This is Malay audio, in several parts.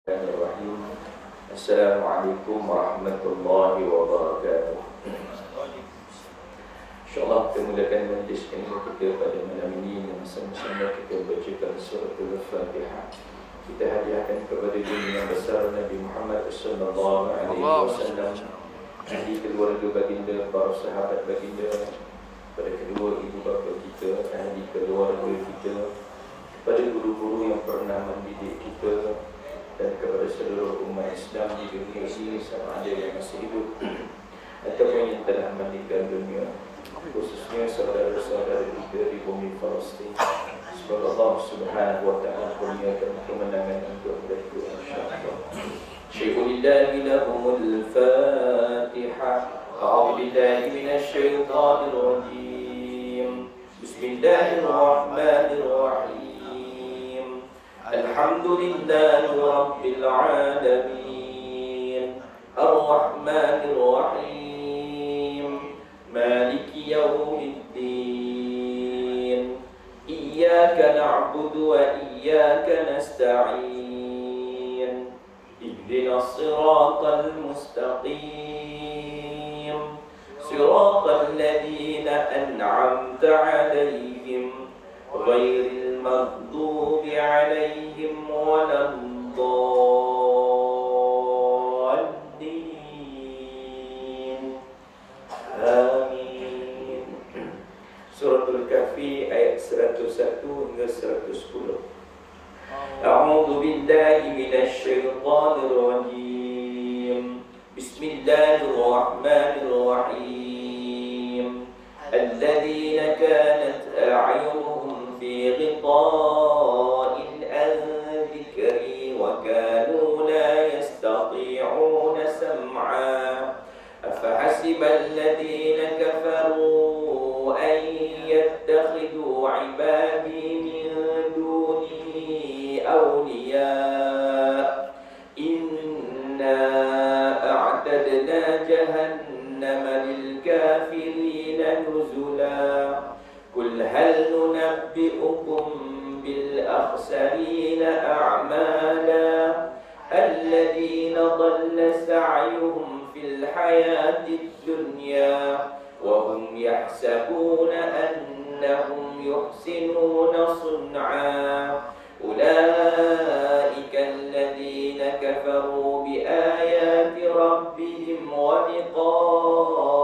Bismillahirrahmanirrahim. Assalamualaikum warahmatullahi wabarakatuh. InsyaAllah kita mulakan majlis ini kita pada malam ini dengan sama-sama kita bacakan surah Al-Fatihah. Kita hadiahkan kepada dunia besar Nabi Muhammad sallallahu alaihi wasallam, ahli keluarga baginda, para sahabat baginda, pada kedua ibu bapa kita, ahli keluarga kita, kepada guru-guru yang pernah mendidik kita, dan kepada seluruh umat Islam di dunia ini, sama ada yang masih hidup ataupun yang telah meninggal dunia, khususnya saudara-saudara kita di bumi Palestin. Semoga Allah Subhanahu wa ta'ala kurniakan kemenangan untuk mereka, insyaAllah. Syai'ulillahi lahumul Fatihah. A'udhu billahi minasyaitanir rajim. Bismillahirrahmanirrahim. Alhamdulillahi Rabbil Alamin, Ar-Rahmanir Rahim, Maliki Yawmiddin, Iyyaka na'budu wa iyyaka nasta'in, Ihdinas siratal mustaqim, siratal ladzina an'amta 'alaihim, ghairil maghdubi 'alaihim waladdallin. Amin. Suratul Kahfi ayat 101 hingga 110. A'udzu billahi minasyaitonir rajim. Bismillahirrahmanirrahim. Alladzina kanat a'yunuhum fi ghita'in an dhikri wa kanu la yastati'una sam'a. Afahasiba alladhina kafaru an yattakhidhu 'ibadi min duni awliya. Inna a'tadna jahannama lil kafirina nuzula. Qul hal nunabbi'ukum bil akhsarina a'mala alladhina dhalla sa'yuhum fil hayatid dunya wa hum yahsabuna annahum yuhsinuna sun'a. Ulaika alladhina kafaru bi ayati rabbihim wa liqa'ihi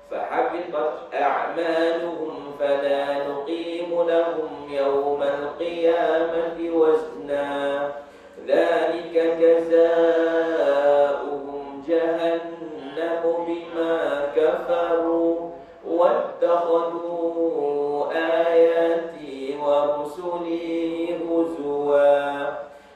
فحبطت أعمالهم فلا نقيم لهم يوم القيامة وزنا ذلك جزاؤهم جهنم بما كفروا واتخذوا آياتي ورسلي هزوا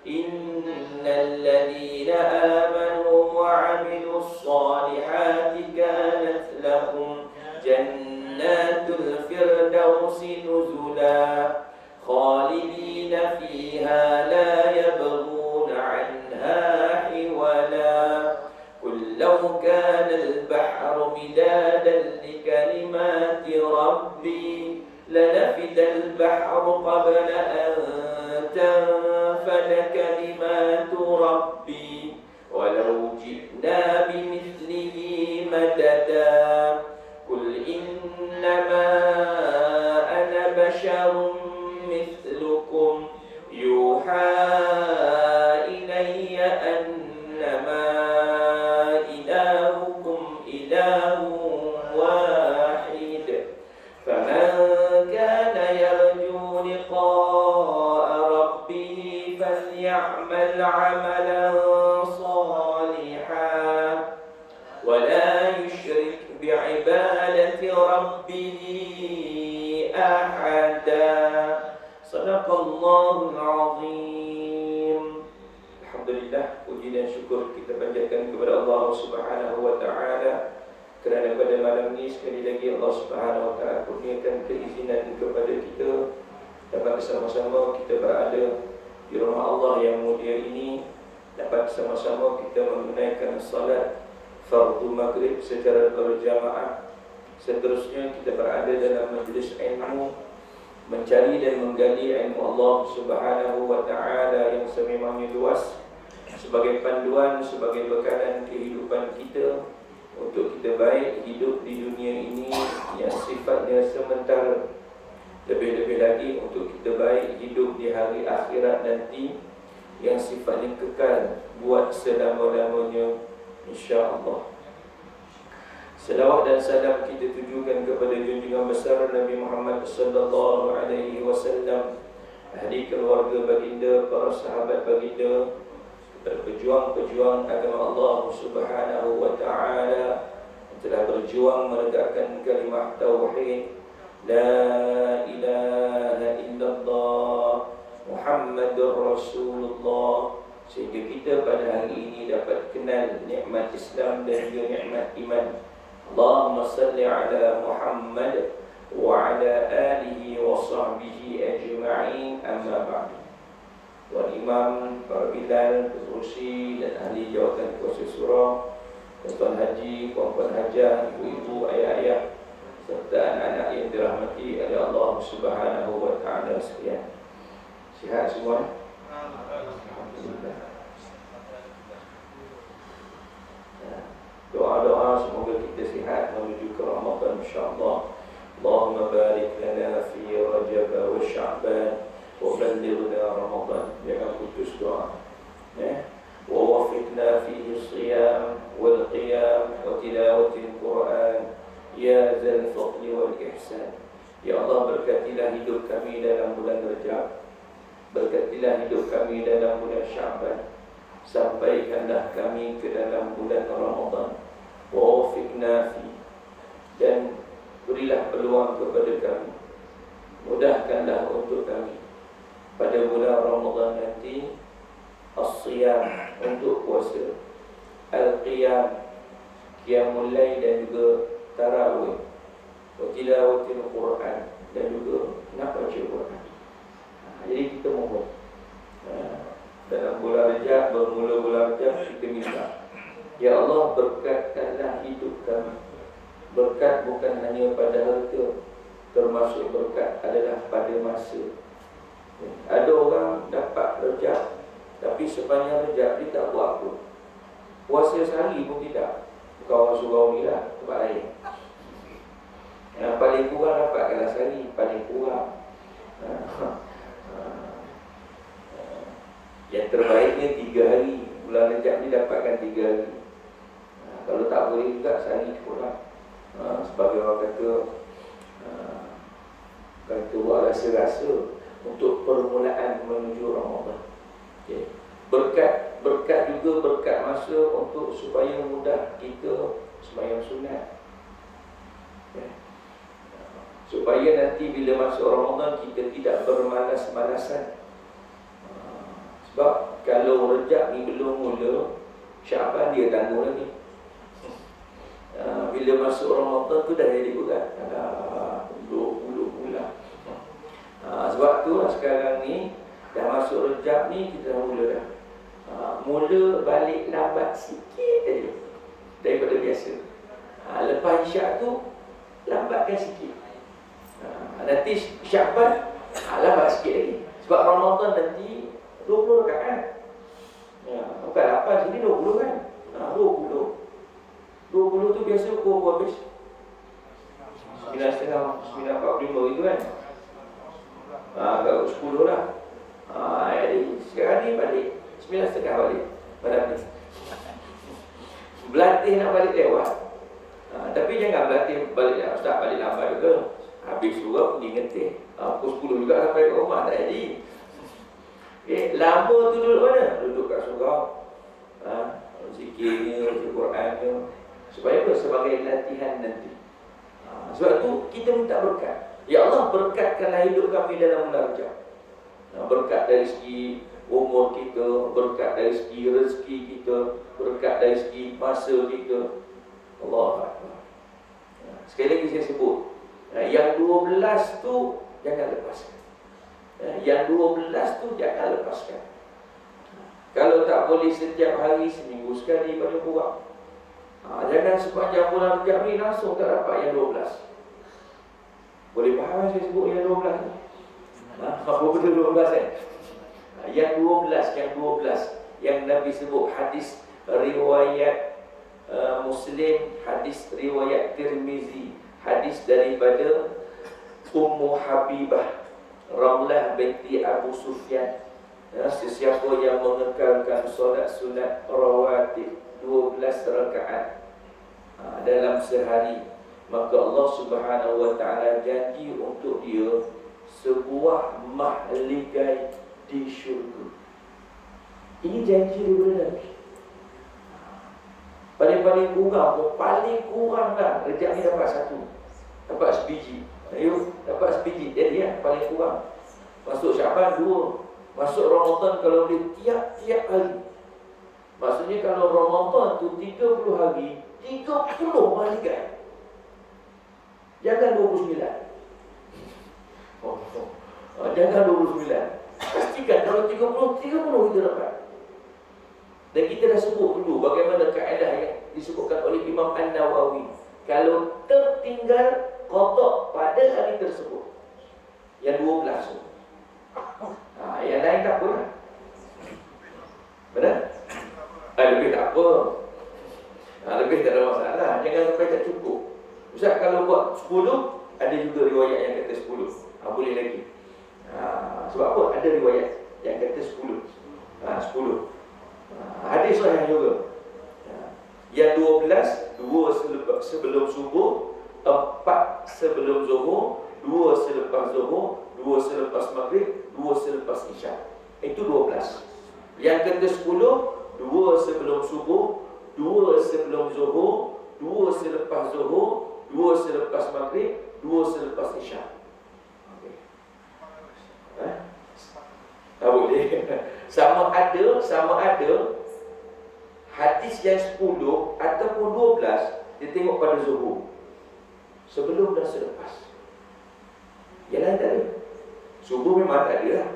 إن الذين آمنوا وعملوا الصالحات كانت لهم جنات الفردوس نزلا خالدين فيها لا يبغون عنها حولا. قل لو كان البحر مدادا لكلمات ربي لنفد البحر قبل أن تنفد كلمات ربي ولو جئنا بمثله مددا. قل إنما أنا بشر مثلكم يوحى إلي أنما إلهكم إله واحد. فمن كان يرجو لقاء ربه فليعمل عملا صالحا ولا يشرك بعبادة ربه أحدا. صدق الله العظيم. Alhamdulillah, puji dan syukur kita panjatkan kepada Allah Subhanahu wa ta'ala, kerana pada malam ini sekali lagi Allah Subhanahu wa ta'ala kurniakan keizinan kepada kita dapat bersama-sama kita berada di rumah Allah yang mulia ini, dapat bersama-sama kita menunaikan salat fardu maghrib secara berjamaah. Seterusnya kita berada dalam majlis ilmu mencari dan menggali ilmu Allah Subhanahu wa Ta'ala yang sememangnya luas, sebagai panduan, sebagai bekalan kehidupan kita, untuk kita baik hidup di dunia ini yang sifatnya sementara, lebih-lebih lagi untuk kita baik hidup di hari akhirat nanti yang sifatnya kekal buat selama-lamanya, insya-Allah. Selawat dan salam kita tujukan kepada junjungan besar Nabi Muhammad sallallahu alaihi wasallam, ahli keluarga baginda, para sahabat baginda, pejuang-pejuang agama Allah Subhanahu wa Ta'ala yang telah berjuang menegakkan kalimah tauhid la ilaha illallah Muhammadur Rasulullah, sehingga kita pada hari ini dapat kenal nikmat Islam dan juga nikmat iman. Allahumma salli ala Muhammad wa ala alihi wa sahbihi ajma'in, amma ba'du. Tuan Imam, para Bilal, Keturusi dan ahli jawatan kuasa surah, Tuan Haji, puan-puan hajah, ibu-ibu, ayah-ayah, serta anak-anak yang dirahmati oleh Allah Subhanahu wa Ta'ala sekalian. Sihat semua? Alhamdulillah. Doa-doa semoga kita sihat menuju ke Ramadan, insya-Allah. Allahumma barik lana fi Rajab wa Sya'ban wa ballighna Ramadan. Jangan putus doa. Wa waffiqna fihi as-siyam wal qiyam wa tilawatil Quran ya zal fadli wal ihsan. Ya Allah, berkatilah hidup kami dalam bulan Rajab, berkatilah hidup kami dalam bulan Sya'ban, sampaikanlah kami ke dalam bulan Ramadan. Wa waffiqna fi, dan berilah peluang kepada kami, mudahkanlah untuk kami pada bulan Ramadan nanti as-siyam, untuk puasa, al-qiyam, qiyamul lail dan juga tarawih, wa tilawatil Quran, dan juga nak baca Quran. Jadi kita mohon dalam bulan Rajab, bermula bulan Rajab, kita minta, ya Allah, berkatkanlah hidup kami. Berkat bukan hanya pada harta, termasuk berkat adalah pada masa. Ada orang dapat Rajab, tapi sepanjang Rajab dia tak buat apa, puasa sehari pun tidak. Kawan surau ni lah, tempat lain. Yang paling kurang dapatkanlah sehari, paling kurang. Yang terbaiknya 3 hari. Bulan Rajab ni dapatkan 3 hari. Kalau tak boleh juga sehari kurang. Sebagai orang kata buat rasa-rasa untuk permulaan menuju Ramadan. Okay. Berkat juga berkat masa untuk supaya mudah kita sembahyang sunat. Okay. Supaya nanti bila masuk Ramadan kita tidak bermalas-malasan. Sebab kalau Rajab ni belum mula, Syaban dia tanggung lagi. Bila masuk Ramadan tu dah jadi berat, dah 20 bulan. Sebab tu sekarang ni dah masuk Rajab ni, kita dah mula dah. Mula balik lambat sikit aja daripada biasa. Lepas Isyak tu lambatkan sikit. Nanti Syaban lambat sikit lagi. Sebab Ramadan nanti 20 rakaat. Bukan 8 sini 20 kan. 20 tu biasa pukul habis 9.30, 9.45 gitu kan. Kalau 10 lah. Jadi sekarang ni balik 9.30 balik malam ni. Berlatih nak balik lewat. Tapi jangan berlatih balik lah. Ustaz balik lambat juga. Habis surau pergi ngetih. Pukul 10 juga sampai ke rumah, tak jadi. Lama tu duduk mana? Duduk kat surau. Zikirnya, Al-Qurannya. Supaya apa? Sebagai latihan nanti. Sebab tu kita minta berkat. Ya Allah, berkatkanlah hidup kami dalam bulan Rajab. Berkat dari segi umur kita, berkat dari segi rezeki kita, berkat dari segi masa kita. Allah Akbar. Sekali lagi saya sebut, yang 12 tu jangan lepaskan. Yang 12 tu jangan lepaskan. Kalau tak boleh setiap hari, seminggu sekali paling kurang. Jangan sepanjang bulan Rajab ni langsung tak dapat yang 12. Boleh faham saya sebut yang 12 ni? Apa betul 12 kan? Yang 12 yang Nabi sebut hadis riwayat Muslim, hadis riwayat Tirmizi, hadis daripada Ummu Habibah Ramlah binti Abu Sufyan. Sesiapa yang mengekalkan solat sunat rawatib 12 rakaat dalam sehari, maka Allah Subhanahu wa taala janji untuk dia sebuah mahligai di syurga. Ini janji daripada Nabi. Paling kurang dah rejak ni dapat satu, dapat sebiji. Dapat sebiji. Jadi paling kurang. Masuk Syaban 2. Masuk Ramadan kalau boleh tiap-tiap hari. Maksudnya kalau Ramadan tu 30 hari, 30 mahligai. Jangan 29. Jangan 29. Pastikan kalau 30 kita dapat. Dan kita dah sebut dulu bagaimana kaedah yang disebutkan oleh Imam An-Nawawi. Kalau tertinggal qada pada hari tersebut, yang 12 tu, yang lain tak apa lah. Benar? Lebih tak apa. Lebih tak ada masalah. Jangan sampai tak cukup. Ustaz, kalau buat 10, ada juga riwayat yang kata 10. Boleh lagi. Sebab apa? Ada riwayat yang kata 10. 10. Hadis sahih juga. Yang 12, 2 sebelum subuh, 4 sebelum zuhur, 2 selepas zuhur, 2 selepas maghrib, 2 selepas isyak. Itu 12. Yang kata 10, 2 sebelum subuh, 2 sebelum zuhur, 2 selepas zuhur, 2 selepas maghrib, 2 selepas isyak. Boleh. Sama ada hadis yang 10 ataupun 12 dia tengok pada zuhur, sebelum dan selepas. Yang lain tak ada. Subuh memang tak ada lah.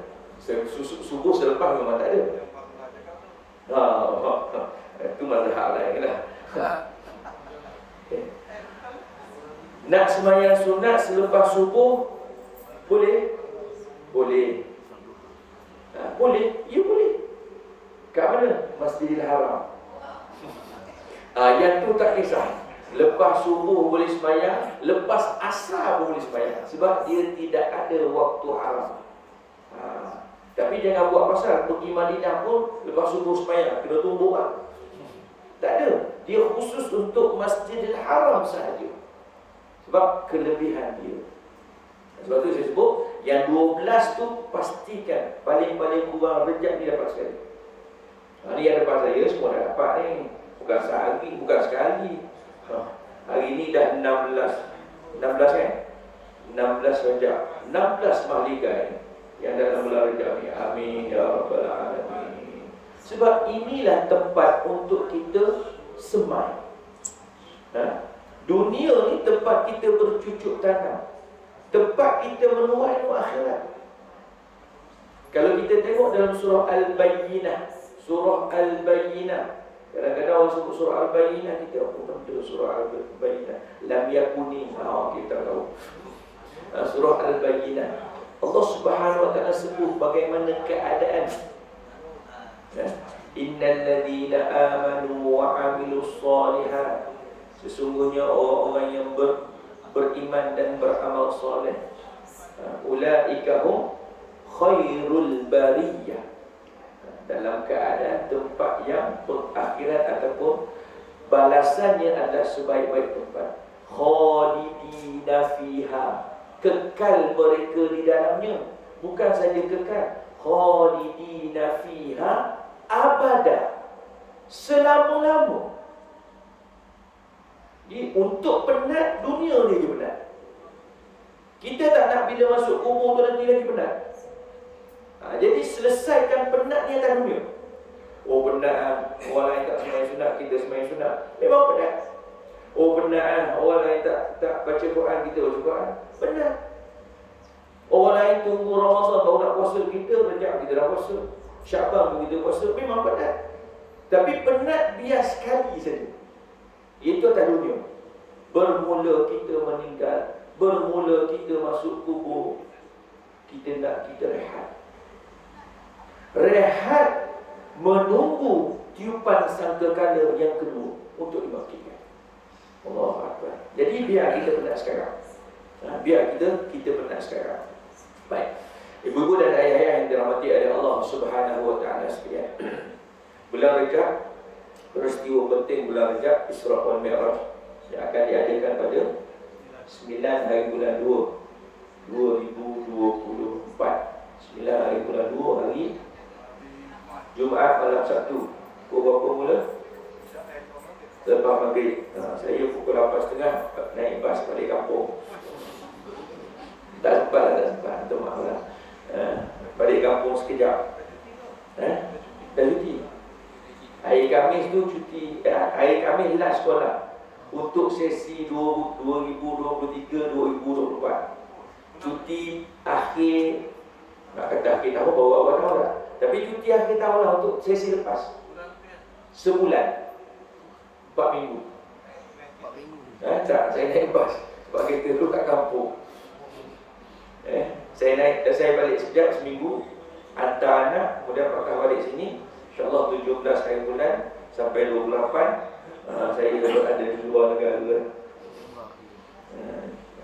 Subuh selepas memang tak ada. Itu mazhab lain lah. Nak sembahyang sunat selepas subuh boleh? Boleh. Boleh? Ya boleh. Kat mana? Masjidil Haram. Yang tu tak kisah. Lepas subuh boleh sembahyang, lepas asar pun boleh sembahyang, sebab dia tidak ada waktu haram. Tapi jangan buat pasal pergi Madinah pun lepas subuh sembahyang kena tumbuk lah. Tak ada. Dia khusus untuk Masjidil Haram sahaja, sebab kelebihan dia. Sebab tu saya sebut yang 12 tu pastikan paling-paling kurang rejab ni dapat sekali. Ni yang depan saya semua dah dapat ni. Bukan sehari, bukan sekali. Hari ni dah 16 kan? 16 rejab, 16 mahligai yang dalam bulan rejab ni. Amin ya rabbal alamin. Sebab inilah tempat untuk kita semai. Dunia ni tempat kita bercucuk tanam, tempat kita menuai akhirat. Kalau kita tengok dalam surah Al-Bayyinah, kadang-kadang orang sebut surah Al-Bayyinah, kita apa benda surah Al-Bayyinah? Lam yakuni, kita tahu. Surah Al-Bayyinah, Allah Subhanahu wa taala sebut bagaimana keadaan. Innal ladzina amanu wa 'amilus shalihat, sesungguhnya orang-orang yang beriman dan beramal soleh, ulaika hum khairul bariyah, dalam keadaan tempat yang berakhirat ataupun balasannya adalah sebaik-baik tempat. Khalidina fiha, kekal mereka di dalamnya. Bukan saja kekal, khalidina fiha abada, selama-lama. Jadi untuk penat dunia ni je penat. Kita tak nak bila masuk kubur tu nanti lagi penat. Jadi selesaikan penat ni atas dunia. Penat orang lain tak sembahyang sunat, kita sembahyang sunat, memang penat. Penat orang lain tak baca Quran, kita baca Quran, penat. Orang lain tunggu Ramadan baru nak puasa, kita rejab, kita dah puasa. Syaban pun kita puasa, memang penat. Tapi penat biar sekali saja. Itu atas dunia. Bermula kita meninggal, bermula kita masuk kubur, kita nak kita rehat. Rehat menunggu tiupan sangkakala yang kedua untuk dibangkitkan. Allahu Akbar. Jadi biar kita penat sekarang. Biar kita penat sekarang. Baik. Ibu-ibu dan ayah-ayah yang dirahmati oleh Allah Subhanahu wa taala sekalian. Bulan Rejab, peristiwa penting bulan Rejab, Isra wal Mi'raj yang akan diadakan pada 9 hari bulan 2 2024. 9 hari bulan 2 hari Jumaat malam Sabtu. Pukul berapa mula? Lepas maghrib. Saya pukul 8.30 naik bas balik kampung. Tak sempat. Minta maaf lah. Balik kampung sekejap. Dah cuti. Hari Khamis tu cuti. Hari Khamis last sekolah untuk sesi 2023-2024. Cuti akhir, nak kata akhir tahun, baru awal tahun lah. Tapi cuti akhir tahun lah untuk sesi lepas. Sebulan 4 minggu. Tak, saya naik bas sebab kereta tu kat kampung. Saya balik sekejap seminggu, hantar anak, kemudian pakai balik sini. InsyaAllah 17 hari bulan sampai 28 saya ada di luar negara.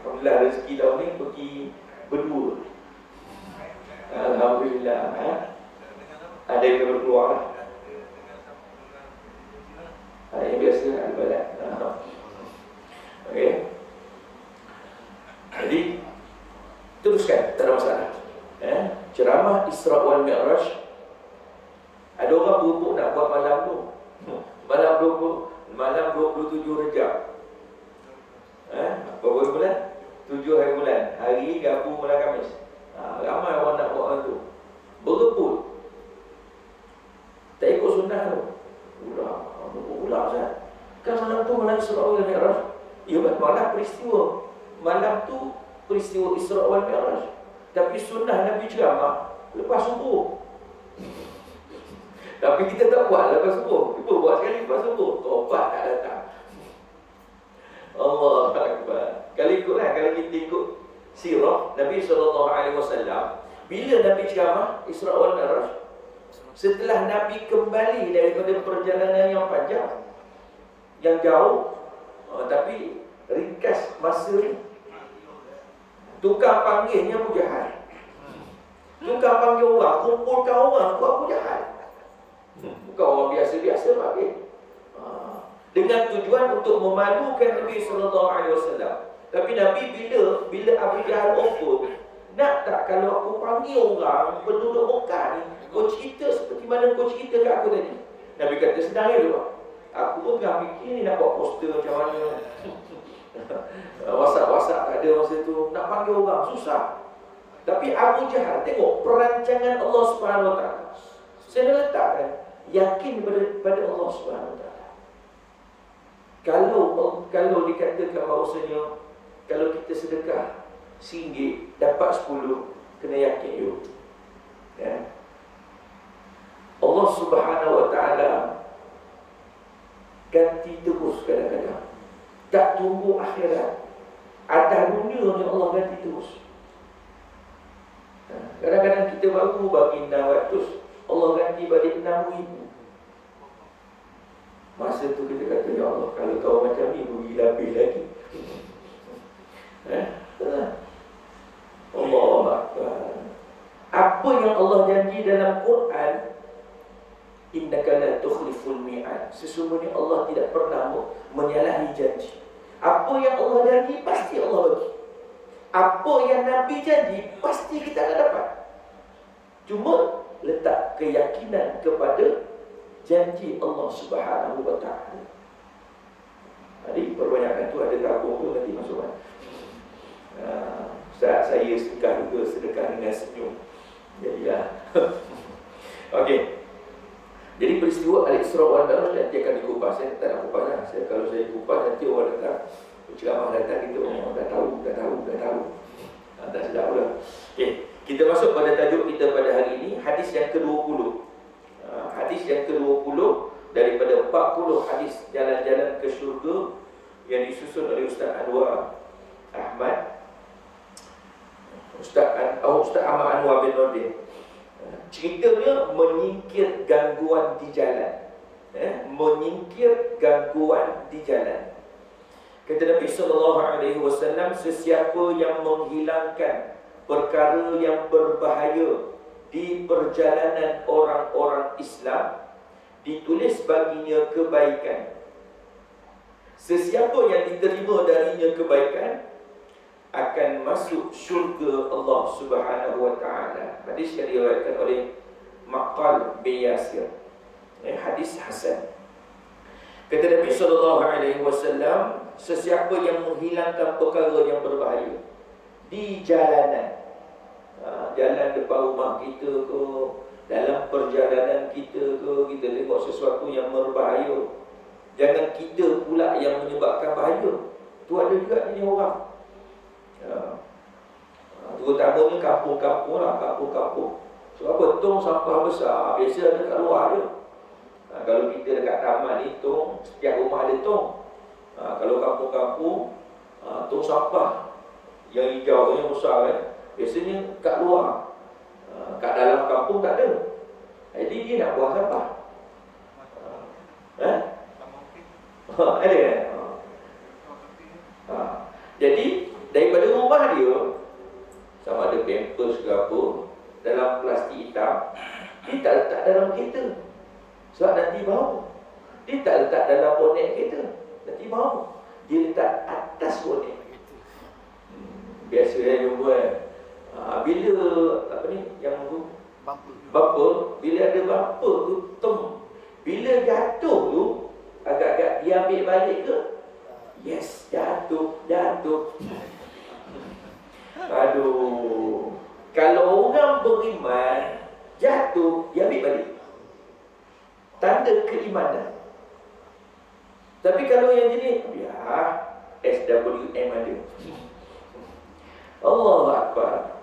Alhamdulillah rezeki tahun ni pergi berdua. Alhamdulillah. Ada yang berkeluar lah. Yang biasa ada balat. Okey. Jadi teruskan, tak ada masalah. Ceramah Isra wal Mi'raj. Ada orang berhubung nak buat malam tu. Malam 27 Rejab. Berapa bulan? 7 hari bulan. Hari gabung malam Khamis. Ramai orang nak buat malam tu. Berebut. Tak ikut sunnah tu. Ulah Ustaz. Kan malam tu malam Isra wal Mi'raj. Ya, malam peristiwa. Malam tu peristiwa Isra wal Mi'raj. Tapi sunnah Nabi ceramah lepas subuh. Tapi kita tak buat lepas subuh. Kita buat sekali lepas subuh. Tobat tak datang. Allah Akbar. Kalau ikutlah, kalau kita ikut sirah Nabi SAW, bila Nabi ceramah Isra wal Mi'raj, setelah Nabi kembali daripada perjalanan yang panjang, yang jauh, tapi ringkas masa ni, tukar panggilnya Abu Jahal. Tukar panggil orang, kumpulkan orang tu Abu Jahal. Bukan orang biasa-biasa panggil. Dengan tujuan untuk memalukan Nabi SAW. Tapi Nabi bila Abu Jahal offer, nak tak kalau aku panggil orang penduduk Mekah ni, kau cerita seperti mana kau cerita kat aku tadi? Nabi kata senang je tu. Aku pun tengah fikir ni nak buat poster macam mana. WhatsApp tak ada masa tu. Nak panggil orang susah. Tapi Abu Jahal tengok perancangan Allah Subhanahu Wa Taala. Saya letakkan yakin pada Allah Subhanahu Wa Taala. Kalau dikatakan bahawasanya kalau kita sedekah RM1 dapat 10, kena yakin you. Allah Subhanahu Wa Taala ganti terus kadang-kadang. Tak tunggu akhirat. Atas dunia ni Allah ganti terus. Kadang-kadang kita baru bagi 600, Allah ganti balik 6,000. Masa tu kita kata, ya Allah, kalau kau macam ni, beri lebih lagi. Allah Akbar. Apa yang Allah janji dalam Quran, innaka la tukhliful mi'ad. Sesungguhnya Allah tidak pernah menyalahi janji. Apa yang Allah janji, pasti Allah bagi. Apa yang Nabi janji, pasti kita akan dapat. Cuma letak keyakinan kepada janji Allah Subhanahu Wa Taala. Jadi perbanyakan tu ada tabung tu nanti masuk kan. Saya sedekah dengan senyum. Jadilah. Okey. Jadi peristiwa Al-Isra wal Mi'raj nanti akan dikupas. Saya tak nak kupas lah. Kalau saya kupas nanti orang datang, ceramah datang kita orang dah tahu. Tak sedap pula. Okey, kita masuk pada tajuk kita pada hari ini, hadis yang ke-20. Hadis yang ke-20 daripada 40 hadis jalan-jalan ke syurga yang disusun oleh Ustaz Anwar Ahmad. Ustaz Ahmad Anwar bin Nordin. Ceritanya menyingkir gangguan di jalan. Menyingkir gangguan di jalan. Kata Nabi SAW, sesiapa yang menghilangkan perkara yang berbahaya di perjalanan orang-orang Islam, ditulis baginya kebaikan. Sesiapa yang diterima darinya kebaikan akan masuk syurga Allah Subhanahu wa taala. Hadis yang diriwayatkan oleh Maqal bin Yasir. Hadis hasan. Kata Nabi SAW, sesiapa yang menghilangkan perkara yang berbahaya di jalanan, jalan depan rumah kita ke, dalam perjalanan kita ke, kita tengok sesuatu yang berbahaya, jangan kita pula yang menyebabkan bahaya. Tu ada juga jenis orang. Terutamanya kampung-kampung lah, kampung-kampung. Sebab tong sampah besar biasa ada kat luar je. Kalau kita dekat taman ni, tong, setiap rumah ada tong. Kalau kampung-kampung, tong sampah yang hijau, yang besar kan, biasanya kat luar. Kat dalam kampung tak ada. Jadi dia nak buang sampah. Ada kan? Jadi daripada rumah dia, sama ada pampers ke apa, dalam plastik hitam, dia tak letak dalam kereta. Sebab nanti bau. Dia tak letak dalam bonet kereta, nanti bau. Dia letak atas bonet. Biasa jumpa kan. Bila apa ni yang bumper, bila ada bumper tu bila jatuh tu agak-agak dia ambil balik ke? Yes, jatuh. Aduh. Kalau orang beriman jatuh, dia ambil balik. Tanda keimanan. Tapi kalau yang jenis, SWM ada. Allahu Akbar.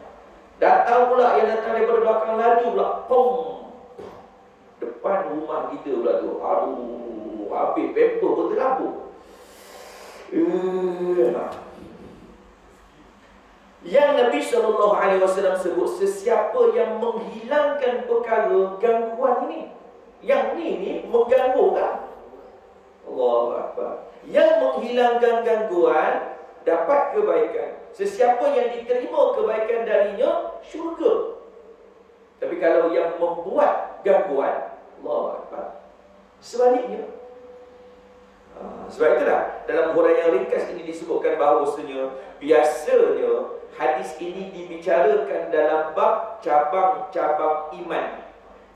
Datang pula yang datang daripada belakang laju pula, pom, depan rumah kita pula tu. Aduh, habis paper pun terabuk. Yang Nabi SAW sebut, sesiapa yang menghilangkan perkara gangguan ini, yang ni mengganggu kan? Allahu Akbar. Yang menghilangkan gangguan dapat kebaikan. Sesiapa yang diterima kebaikan darinya, syurga. Tapi kalau yang membuat gangguan, Allahu Akbar, sebaliknya. Sebab itulah dalam huraian ringkas ini disebutkan bahawasanya biasanya hadis ini dibicarakan dalam bab cabang-cabang iman.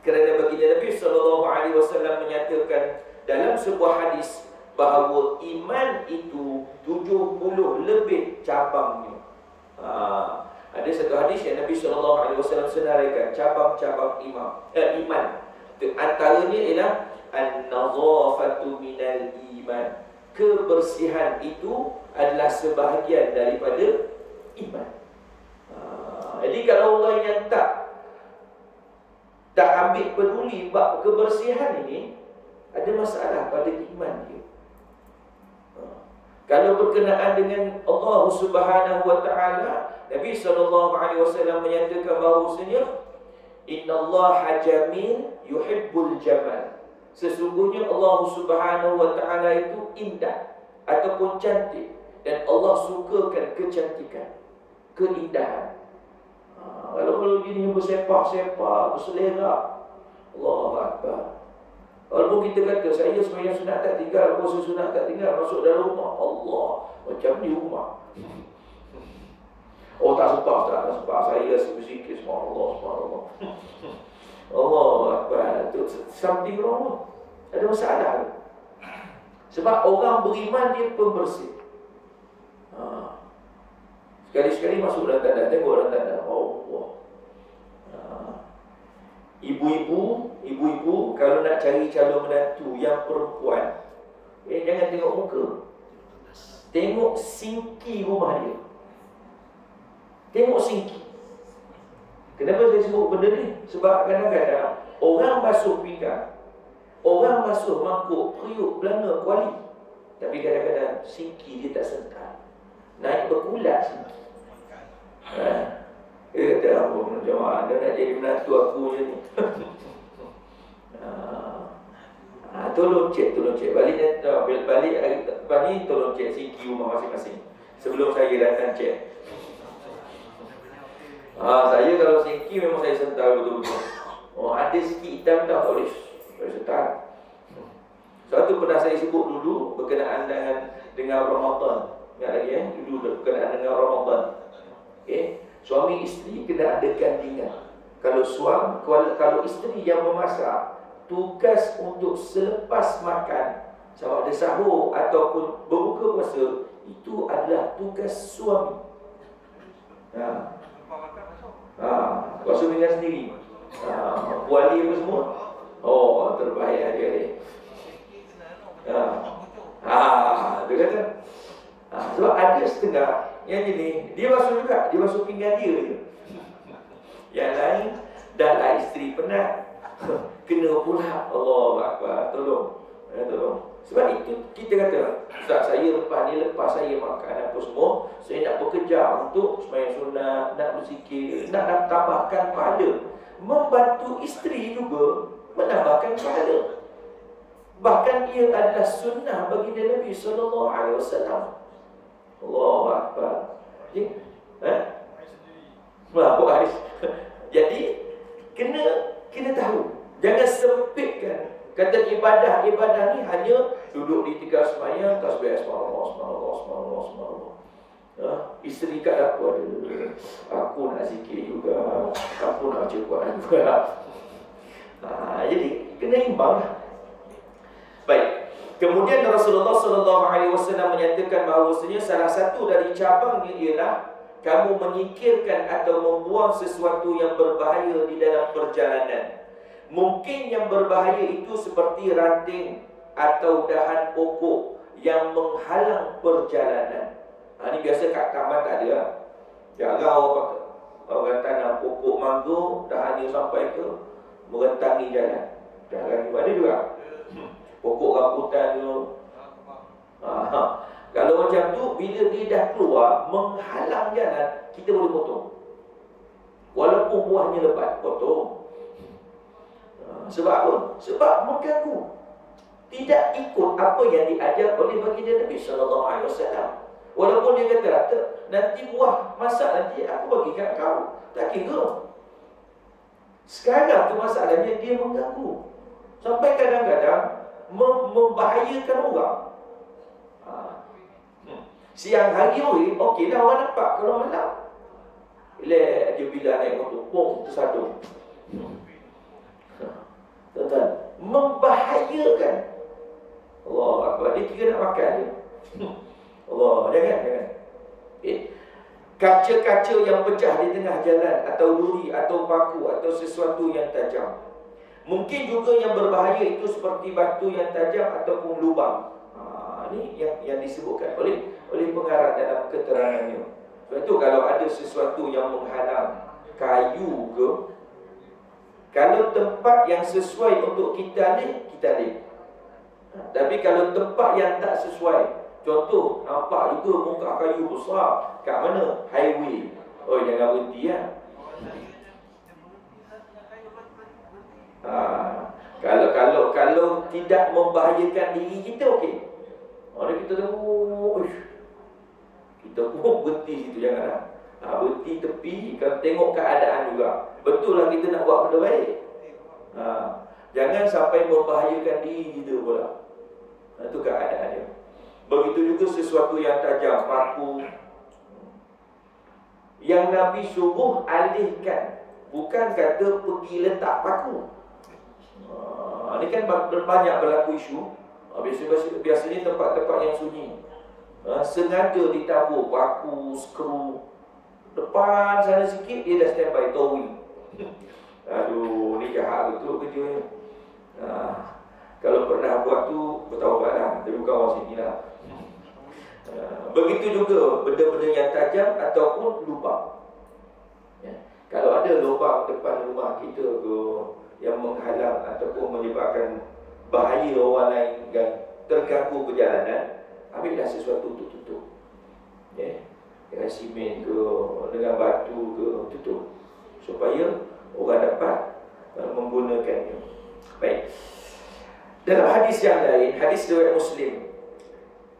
Kerana baginda Nabi SAW menyatakan dalam sebuah hadis bahawa iman itu 70 lebih cabangnya. Ada satu hadis yang Nabi SAW senaraikan cabang-cabang iman. Antaranya ialah an-nazafatu minal iman. Kebersihan itu adalah sebahagian daripada iman. Jadi kalau orang yang tak ambil peduli bab kebersihan ini, ada masalah pada iman dia. Kalau berkenaan dengan Allah Subhanahu wa taala, Nabi SAW menyatakan bahawasanya innallaha jamil yuhibbul jamal. Sesungguhnya Allah Subhanahu wa taala itu indah ataupun cantik, dan Allah sukakan kecantikan, keindahan. Kalau gini bersepak-sepak, berselera, Allahu Akbar. Walaupun kita kata saya sembahyang sunat tak tinggal, puasa sunat tak tinggal, masuk dalam rumah, Allah, macam di rumah. Oh tak sempat, saya rasa berzikir, subhanallah. Allah Akbar, itu something wrong. Ada masalah. Sebab orang beriman dia pembersih. Sekali-sekali masuk dalam tandas, tengok dalam tandas, Allah. Ibu-ibu kalau nak cari calon menantu yang perempuan, jangan tengok muka, tengok sinki rumah dia. Tengok sinki. Kenapa saya sebut benda ni? Sebab kadang-kadang orang basuh pinggang, orang basuh mangkuk, periuk, belanga, kuali, tapi kadang-kadang sinki dia tak sental, naik berkulat sinki. Dia kata, macam mana nak jadi menantu aku je ni. Tolong cek balik lepas ni tolong cek CQ rumah masing-masing sebelum saya datang cek. Saya kalau CQ memang saya sental betul-betul. Ada sikit hitam tak boleh sental. Suatu pernah saya sebut dulu berkenaan dengan Ramadan. Ingat lagi dulu berkenaan dengan Ramadan. Suami isteri kena ada gandingan. Kalau isteri yang memasak, tugas untuk selepas makan, sama ada sahur ataupun berbuka puasa, itu adalah tugas suami. Suami dengan sendiri. Wali apa semua? Terbaik dia ni. Dia kata. Sebab ada setengah yang gini, dia basuh juga, dia basuh pinggan dia je. Yang lain, dah lah isteri penat, kena pula. Allahuakbar, tolong. Sebab itu kita kata, Ustaz, saya lepas saya makan apa semua, saya nak bekerja untuk sembahyang sunat, nak berzikir, nak tambahkan pahala. Membantu isteri juga menambahkan pahala. Bahkan ia adalah sunnah baginda Nabi SAW. Allahu Akbar. Jadi kena tahu, jangan sempitkan. Kata ibadah ni hanya duduk di tiga sembahyang, tasbih subhanallah. Isteri kat dapur, aku nak zikir juga, aku nak baca Quran juga. Jadi kena imbang lah. Baik. Kemudian Rasulullah SAW menyatakan bahawasanya salah satu dari cabangnya ialah kamu menyingkirkan atau membuang sesuatu yang berbahaya di dalam perjalanan. Mungkin yang berbahaya itu seperti ranting atau dahan pokok yang menghalang perjalanan. Ini biasa kat taman tak ada. Jarang orang tanam pokok mangga, dahannya sampai ke merentangi jalan. Jarang ada juga. Pokok rambutan tu. Kalau macam tu, bila dia dah keluar menghalang jalan, kita boleh potong. Walaupun buahnya lebat, potong. Sebab apa? Sebab mengganggu. Tidak ikut apa yang diajar oleh baginda Nabi SAW. Walaupun dia kata, nanti buah masak nanti aku bagi kat kau, tak kira. Sekarang tu masalahnya dia mengganggu. Sampai kadang-kadang membahayakan orang. Siang hari okeylah orang nampak. Kalau malam, dia bila naik motor, pom, tersadung. Tuan-tuan, membahayakan. Allah Akbar, dia kira nak makan dia. Allah, jangan. Kaca-kaca yang pecah di tengah jalan, atau duri, atau paku, atau sesuatu yang tajam. Mungkin juga yang berbahaya itu seperti batu yang tajam ataupun lubang. Ini yang disebutkan oleh pengarang dalam keterangannya. Sebab itu kalau ada sesuatu yang menghalang, kayu ke, kalau tempat yang sesuai untuk kita alih. Tapi kalau tempat yang tak sesuai, contoh nampak juga muka kayu besar kat mana? Highway. Jangan berhenti ya. Kalau tidak membahayakan diri kita, okey. Kita tengok, kita pun berhenti situ, janganlah. Berhenti tepi, kalau tengok keadaan juga. Betul lah kita nak buat benda baik. Jangan sampai membahayakan diri kita pula. Itu keadaannya. Begitu juga sesuatu yang tajam, paku. Yang Nabi suruh alihkan, bukan kata pergi letak paku. Ini kan banyak berlaku isu. Biasanya tempat-tempat yang sunyi, sengaja ditabur paku, skru. Depan sana sikit, dia dah standby towing. Aduh, ni jahat betul kerja ni. Kalau pernah buat tu, bertaubat lah. Tapi bukan orang sini lah. Begitu juga benda-benda yang tajam ataupun lubang. Kalau ada lubang depan rumah kita ke, yang menghalang ataupun menyebabkan bahaya orang lain dan terganggu perjalanan, ambillah sesuatu untuk tutup. dengan simen ke, dengan batu ke, tutup supaya orang dapat menggunakannya. Baik. Dalam hadis yang lain, hadis riwayat Muslim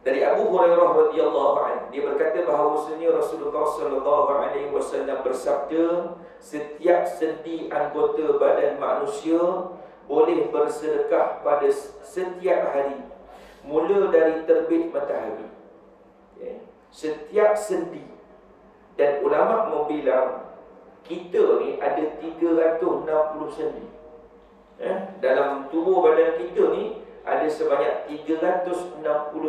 dari Abu Hurairah radhiyallahu anhu, dia berkata bahawasanya Rasulullah sallallahu alaihi wasallam bersabda, setiap sendi anggota badan manusia boleh bersedekah pada setiap hari mula dari terbit matahari. Setiap sendi. Dan ulama membilang kita ni ada 360 sendi. Dalam tubuh badan kita ni ada sebanyak 360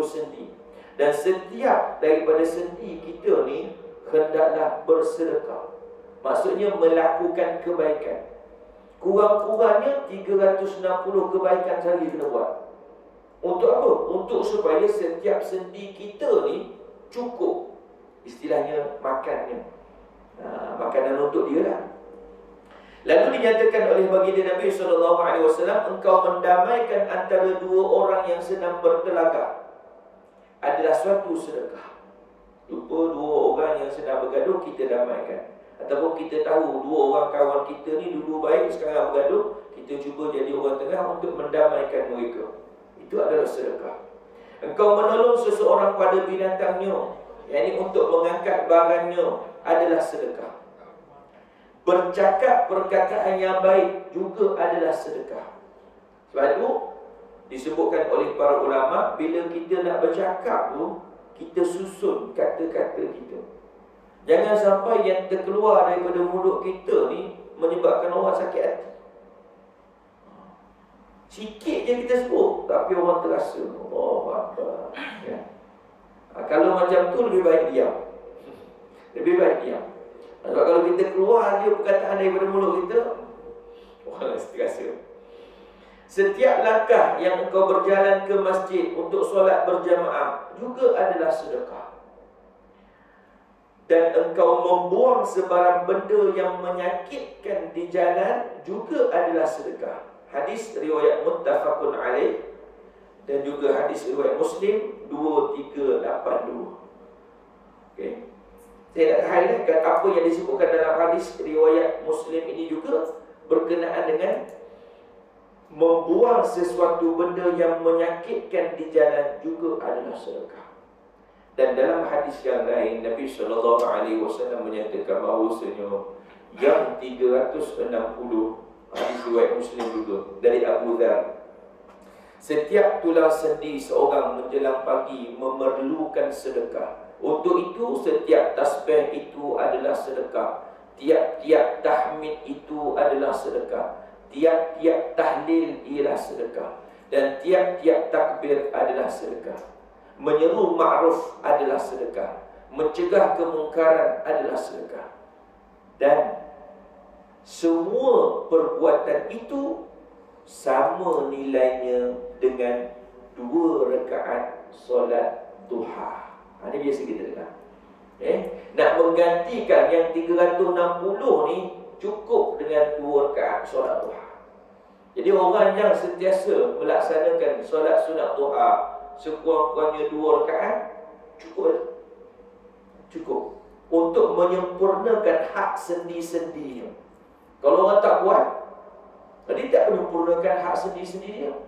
sendi. Dan setiap daripada sendi kita ni hendaklah bersedekah. Maksudnya melakukan kebaikan. Kurang-kurangnya 360 kebaikan sehari kena buat. Untuk apa? Untuk supaya setiap sendi kita ni cukup. Istilahnya makannya. Makanan untuk dia lah. Lalu dinyatakan oleh baginda Nabi SAW, engkau mendamaikan antara dua orang yang sedang bertelagak adalah suatu sedekah. Lupa dua orang yang sedang bergaduh, kita damaikan. Ataupun kita tahu dua orang kawan kita ni dulu baik, sekarang bergaduh, kita cuba jadi orang tengah untuk mendamaikan mereka. Itu adalah sedekah. Engkau menolong seseorang pada binatangnya, yakni untuk mengangkat barangnya, adalah sedekah. Bercakap perkataan yang baik juga adalah sedekah. Sebab itu disebutkan oleh para ulama, bila kita nak bercakap tu, kita susun kata-kata kita. Jangan sampai yang terkeluar daripada mulut kita ni menyebabkan orang sakit hati. Sikit je kita sebut, tapi orang terasa. Oh, apa? Ya. Kalau macam tu lebih baik diam. Lebih baik diam. Sebab kalau kita keluar dia perkataan daripada mulut kita, orang terasa. Setiap langkah yang engkau berjalan ke masjid untuk solat berjamaah juga adalah sedekah. Dan engkau membuang sebarang benda yang menyakitkan di jalan juga adalah sedekah. Hadis riwayat muttafaqun alaih dan juga hadis riwayat Muslim 2382. Okey. Saya nak highlightkan apa yang disebutkan dalam hadis riwayat Muslim ini juga berkenaan dengan membuang sesuatu benda yang menyakitkan di jalan juga adalah sedekah. Dan dalam hadis yang lain, Nabi SAW menyatakan bahawasanya yang 360, hadis riwayat Muslim juga dari Abu Dhar, setiap tulang sendi seorang menjelang pagi memerlukan sedekah. Untuk itu setiap tasbih itu adalah sedekah. Tiap-tiap tahmid itu adalah sedekah. Tiap-tiap tahlil ialah sedekah. Dan tiap-tiap takbir adalah sedekah. Menyeru ma'ruf adalah sedekah. Mencegah kemungkaran adalah sedekah. Dan semua perbuatan itu sama nilainya dengan 2 rakaat solat duha. Ini biasa kita dengar. Nak menggantikan yang 360 ni cukup dengan 2 rakaat solat duha. Jadi orang yang sentiasa melaksanakan solat sunat duha sekurang-kurangnya 2 rakaat cukup. Cukup untuk menyempurnakan hak sendi-sendinya. Kalau orang tak buat, dia tak menyempurnakan hak sendi-sendinya,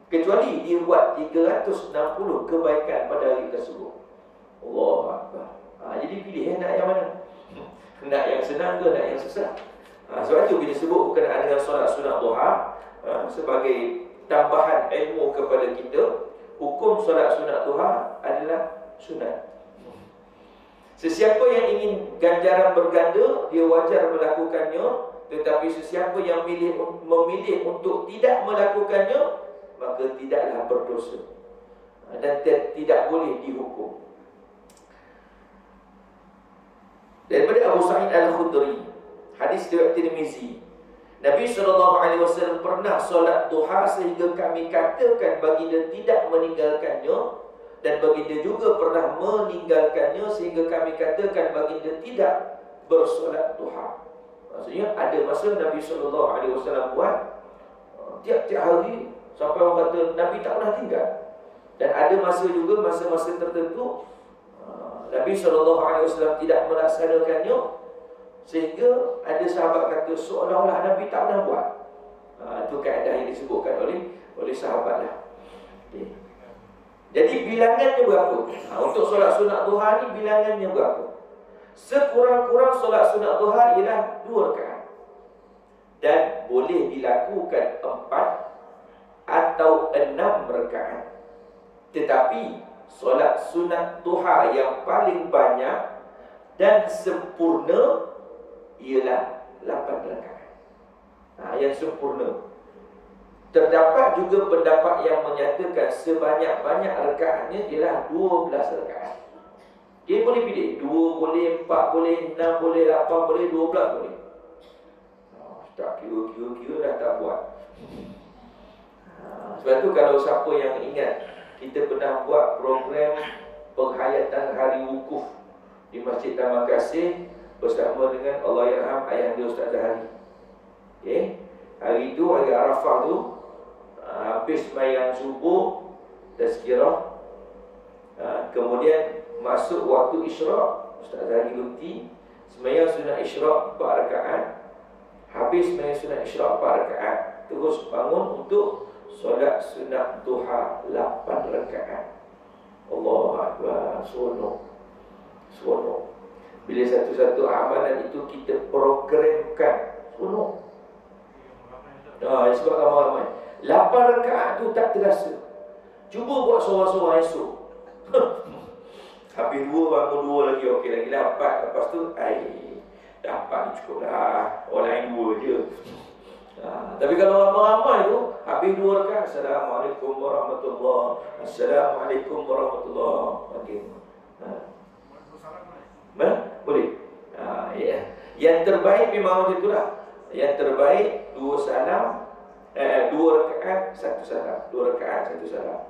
kecuali dia buat 360 kebaikan pada hari tersebut. Allah Akbar. Jadi pilih nak yang mana? Nak yang senang ke nak yang susah? Sebab itu bila sebut berkenaan dengan solat sunat duha, sebagai tambahan ilmu kepada kita, hukum solat sunat duha adalah sunat. Sesiapa yang ingin ganjaran berganda, dia wajar melakukannya. Tetapi sesiapa yang memilih untuk tidak melakukannya, maka tidaklah berdosa dan tidak boleh dihukum. Daripada Abu Sa'id Al-Khudri, hadis riwayat Tirmizi, Nabi SAW pernah solat duha sehingga kami katakan baginda tidak meninggalkannya, dan baginda juga pernah meninggalkannya sehingga kami katakan baginda tidak bersolat duha. Maksudnya ada masa Nabi SAW buat tiap-tiap hari sampai orang kata Nabi tak pernah tinggal. Dan ada masa juga, masa-masa tertentu Nabi SAW tidak melaksanakannya, sehingga ada sahabat kata seolah-olah Nabi tak pernah buat. Itu kaedah yang disebutkan oleh sahabat lah. Okay. Jadi bilangannya berapa? Untuk solat sunat duha ni bilangannya berapa? Sekurang-kurang solat sunat duha ialah 2 rakaat. Dan boleh dilakukan 4 atau 6 rakaat. Tetapi solat sunat duha yang paling banyak dan sempurna ialah 8 rakaat. Yang sempurna. Terdapat juga pendapat yang menyatakan sebanyak-banyak rakaatnya ialah 12 rakaat. Dia boleh pilih 2 boleh, 4 boleh, 6 boleh, 8 boleh, 12 boleh. Tak kira-kira dah tak buat. Sebab tu kalau siapa yang ingat, kita pernah buat program penghayatan hari wukuf di Masjid Taman Kasih bersama dengan Allahyarham Ayahanda Ustaz Zahari. Okay. Hari itu, hari Arafah tu, habis sembahyang subuh tazkirah, kemudian masuk waktu isyraq, Ustaz Zahari Lutfi sembahyang sunat isyraq 4 rakaat. Habis sembahyang sunat isyraq 4 rakaat, terus bangun untuk solat sunat duha 8 rakaat. Allahu Akbar. Seronok. Bila satu-satu amalan itu kita programkan, seronok. Sebab ramai-ramai 8 rakaat tu tak terasa. Cuba buat seorang-seorang esok. Habis 2 bangun 2 lagi, okey lagi 8. Lepas tu dapat ni cukup lah. Orang lain 2 je. Tapi kalau ramai-ramai tu, habis 2 rakaat, Assalamualaikum warahmatullahi, Assalamualaikum warahmatullahi. Okey. Boleh. Ya. Yang terbaik memang macam itulah. Yang terbaik 2 salam, 2 rakaat 1 salam, 2 rakaat 1 salam.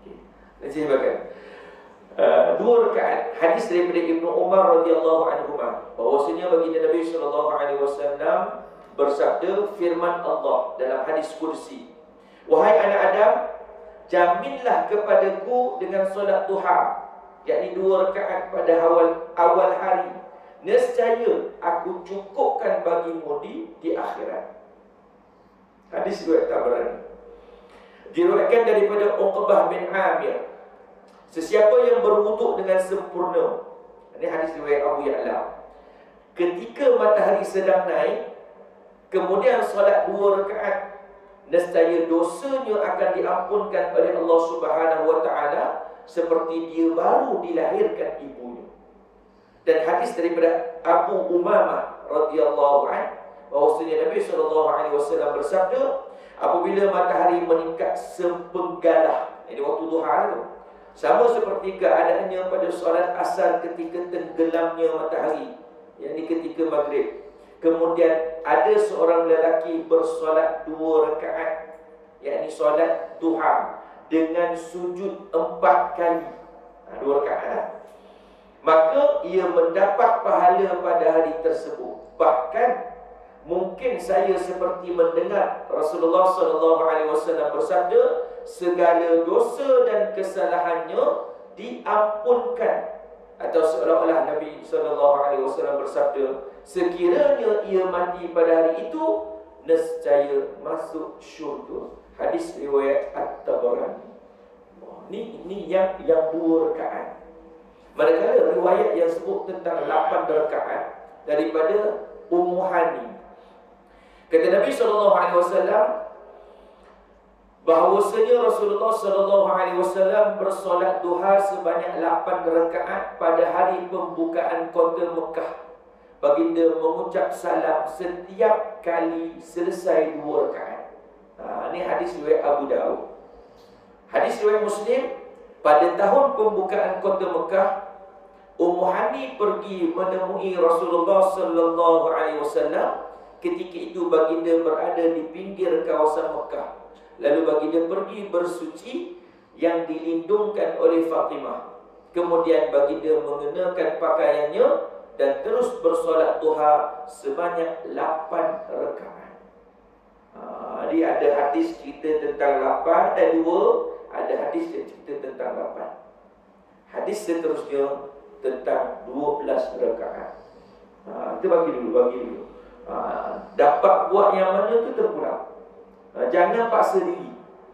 Okey. Nanti saya bacakan 2 rakaat. Hadis daripada Ibnu Umar radhiyallahu anhu bahwasanya baginda Nabi sallallahu alaihi wasallam bersabda, firman Allah dalam hadis kursi, wahai anak Adam, jaminlah kepadaku dengan solat duha, yakni 2 rakaat pada awal hari. Nescaya aku cukupkan bagimu di akhirat. Hadis riwayat Tabrani. Diriwayatkan daripada Uqbah bin Amir, sesiapa yang berwuduk dengan sempurna, ini hadis riwayat Abu Ya'la, ketika matahari sedang naik, kemudian solat 2 rakaat, nescaya dosanya akan diampunkan oleh Allah Subhanahu wa taala seperti dia baru dilahirkan ibunya. Dan hadis daripada Abu Umamah radhiyallahu anhu bahwasanya Nabi sallallahu alaihi wasallam bersabda, apabila matahari meningkat sepenggalah, ini waktu duha tu, sama seperti keadaannya pada solat asar ketika tenggelamnya matahari, yakni ketika maghrib. Kemudian ada seorang lelaki bersolat 2 rakaat, yakni solat duha, dengan sujud 4 kali, 2 rakaat lah. Maka ia mendapat pahala pada hari tersebut. Bahkan mungkin saya seperti mendengar Rasulullah SAW bersabda, segala dosa dan kesalahannya diampunkan. Atau seolah-olah Nabi SAW bersabda, sekiranya ia mati pada hari itu, nescaya masuk syurga. Hadis riwayat At-Tabrani. Ini yang 2 rakaat. Manakala riwayat yang sebut tentang 8 rakaat daripada Ummu Hani, kata Nabi SAW bahawasanya Rasulullah SAW bersolat duha sebanyak 8 rakaat pada hari pembukaan kota Mekah. Baginda mengucap salam setiap kali selesai 2 rakaat. Ini hadis riwayat Abu Daud. Hadis riwayat Muslim, pada tahun pembukaan kota Mekah, Ummu Hani pergi menemui Rasulullah SAW. Ketika itu baginda berada di pinggir kawasan Mekah. Lalu baginda pergi bersuci yang dilindungkan oleh Fatimah. Kemudian baginda mengenakan pakaiannya dan terus bersolat duha sebanyak 8 rakaat. Jadi ada hadis cerita tentang 8 dan 2, ada hadis yang cerita tentang 8. Hadis seterusnya tentang 12 rakaat. Kita bagi dulu. Dapat buat yang mana tu terpulang. Jangan paksa diri.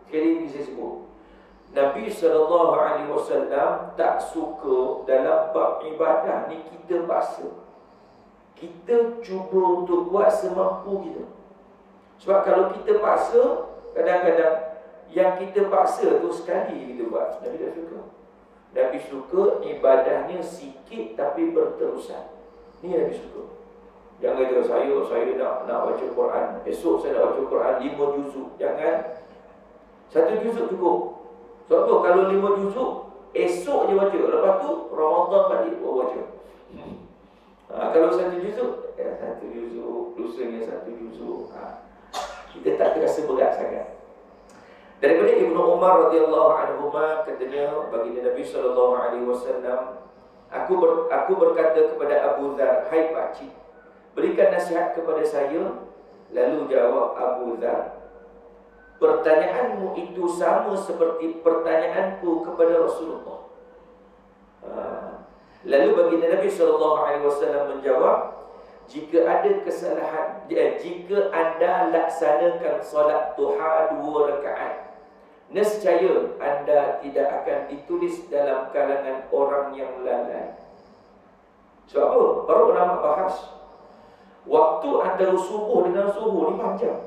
Sekali lagi saya sebut, Nabi SAW tak suka dalam bab ibadah ni kita paksa. Kita cuba untuk buat semampu kita. Sebab kalau kita paksa, kadang-kadang yang kita paksa tu sekali kita buat. Nabi tak suka. Nabi suka ibadahnya sikit tapi berterusan. Ni Nabi suka. Jangan kata saya nak baca Quran, esok saya nak baca Quran 5 juzuk. Jangan. 1 juzuk cukup. Sebab tu kalau 5 juzuk, esok je baca. Lepas tu Ramadan balik baru baca. Kalau 1 juzuk, 1 juzuk, lusanya 1 juzuk. Kita tak terasa berat sangat. Daripada Ibnu Umar radhiyallahu anhuma, katanya baginda Nabi sallallahu alaihi wasallam, aku berkata kepada Abu Dzar, "Hai Pak Cik, berikan nasihat kepada saya." Lalu jawab Abu Dzar, "Pertanyaanmu itu sama seperti pertanyaanku kepada Rasulullah." Lalu baginda Nabi sallallahu alaihi wasallam menjawab, "Jika ada kesalahan, jika anda laksanakan solat duha 2 rakaat, nescaya anda tidak akan ditulis dalam kalangan orang yang lalai." Sebab apa? Para ulama bahas waktu antara subuh dengan zuhur ni panjang.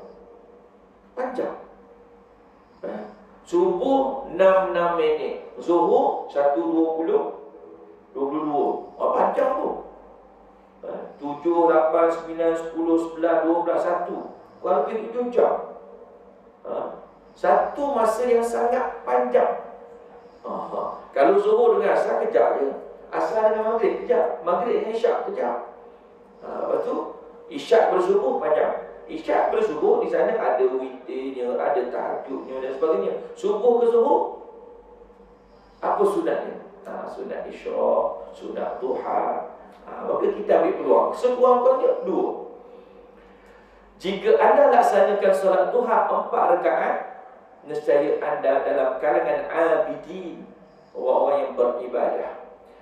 Subuh 6 minit, zuhur 1:20, 22. Panjang tu. 7, 8, 9, 10, 11, 12, 1. Kurang lebih 7 jam. Satu masa yang sangat panjang. Kalau zuhur dengan asar kejap je. Asar dengan maghrib kejap. Maghrib dengan isyak kejap. Lepas tu isyak bersubuh panjang. Isyak bersubuh di sana ada witirnya, ada tahajudnya dan sebagainya. Subuh ke zuhur, apa sunatnya? Sunat isyraq, sunat duha. Maka kita ambil peluang sekurang-kurangnya 2. Jika anda laksanakan solat duha 4 rakaat, nescaya anda dalam kalangan abidin, orang-orang yang beribadah.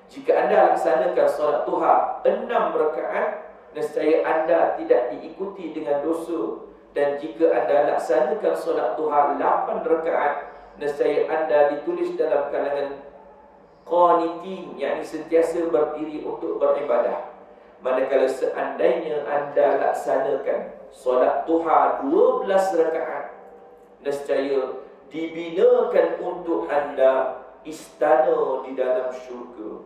Jika anda laksanakan solat duha 6 rakaat, nescaya anda tidak diikuti dengan dosa. Dan jika anda laksanakan solat duha 8 rakaat, nescaya anda ditulis dalam kalangan qanitin, yakni sentiasa berdiri untuk beribadah. Manakala seandainya anda laksanakan solat duha 12 rakaat, nescaya dibinakan untuk anda istana di dalam syurga.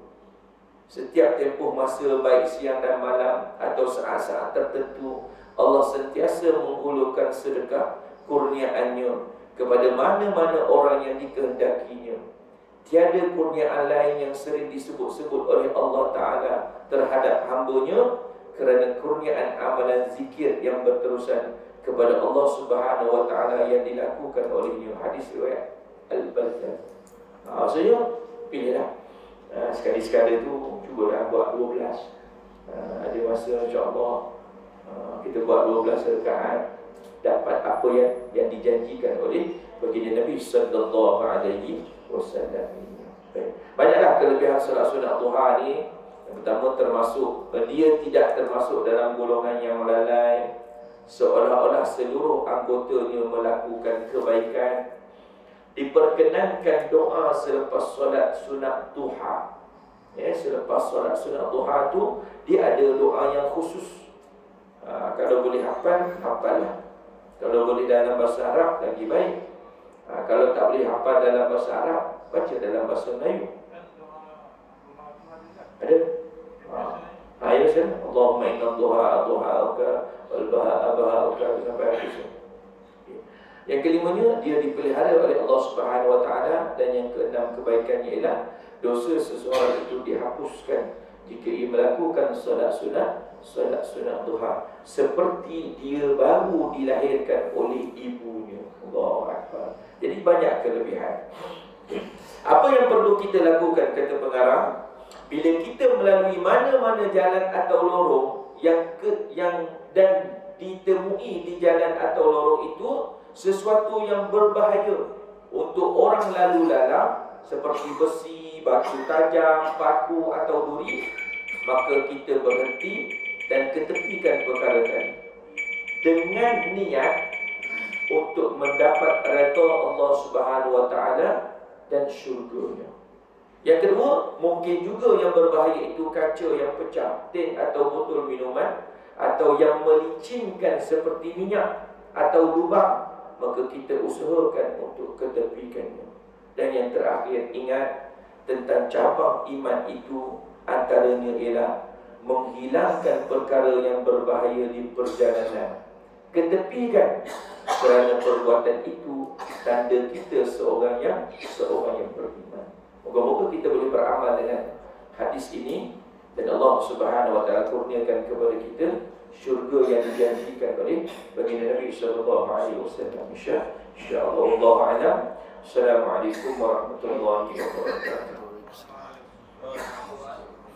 Setiap tempoh masa, baik siang dan malam atau saat-saat tertentu, Allah sentiasa menghulurkan sedekah kurniaannya kepada mana-mana orang yang dikehendakinya. Tiada kurniaan lain yang sering disebut-sebut oleh Allah Ta'ala terhadap hamba-Nya kerana kurniaan amalan zikir yang berterusan kepada Allah Subhanahu Wa Ta'ala yang dilakukan olehnya. Hadis riwayat Al-Bazzar. Maksudnya pilihlah. Sekali-sekala tu cubalah buat 12. Ada masa insya-Allah kita buat 12 rakaat, dapat apa yang dijanjikan oleh baginda Nabi sallallahu alaihi wasallam. Banyaklah kelebihan solat sunat duha ni. Yang pertama, termasuk dia tidak termasuk dalam golongan yang lalai, seolah-olah seluruh anggotanya melakukan kebaikan. Diperkenankan doa selepas solat sunat duha. Selepas solat sunat duha tu dia ada doa yang khusus. Kalau boleh hafal, hafallah. Kalau boleh dalam bahasa Arab, lagi baik. Kalau tak boleh hafal dalam bahasa Arab, baca dalam bahasa Melayu. Ada? Ya Ustaz. Allahumma inna duha duha'uka wal baha'a baha'uka sampai habis. Yang kelimanya, dia dipelihara oleh Allah Subhanahu Wa Ta'ala. Dan yang keenam kebaikannya ialah dosa seseorang itu dihapuskan jika ia melakukan solat sunat duha seperti dia baru dilahirkan oleh ibunya. Allahu Akbar. Jadi banyak kelebihan. Apa yang perlu kita lakukan, kata pengarang, bila kita melalui mana-mana jalan atau lorong dan ditemui di jalan atau lorong itu sesuatu yang berbahaya untuk orang lalu lalang seperti besi, besi, batu tajam, paku atau duri, maka kita berhenti dan ketepikan perkara tadi dengan niat untuk mendapat redha Allah Subhanahu wa taala dan syurga-Nya. Yang kedua, mungkin juga yang berbahaya itu kaca yang pecah, tin atau botol minuman, atau yang melicinkan seperti minyak atau lubang, maka kita usahakan untuk ketepikannya. Dan yang terakhir, ingat tentang cabang iman itu, antaranya ialah menghilangkan perkara yang berbahaya di perjalanan. Ketepikan, kerana perbuatan itu tanda kita seorang yang beriman. Moga-moga kita boleh beramal dengan hadis ini, dan Allah Subhanahu wa taala kurniakan kepada kita syurga yang dijanjikan oleh baginda Nabi sallallahu alaihi wasallam. Insya-Allah, wallahu a'lam. Assalamualaikum warahmatullahi wabarakatuh.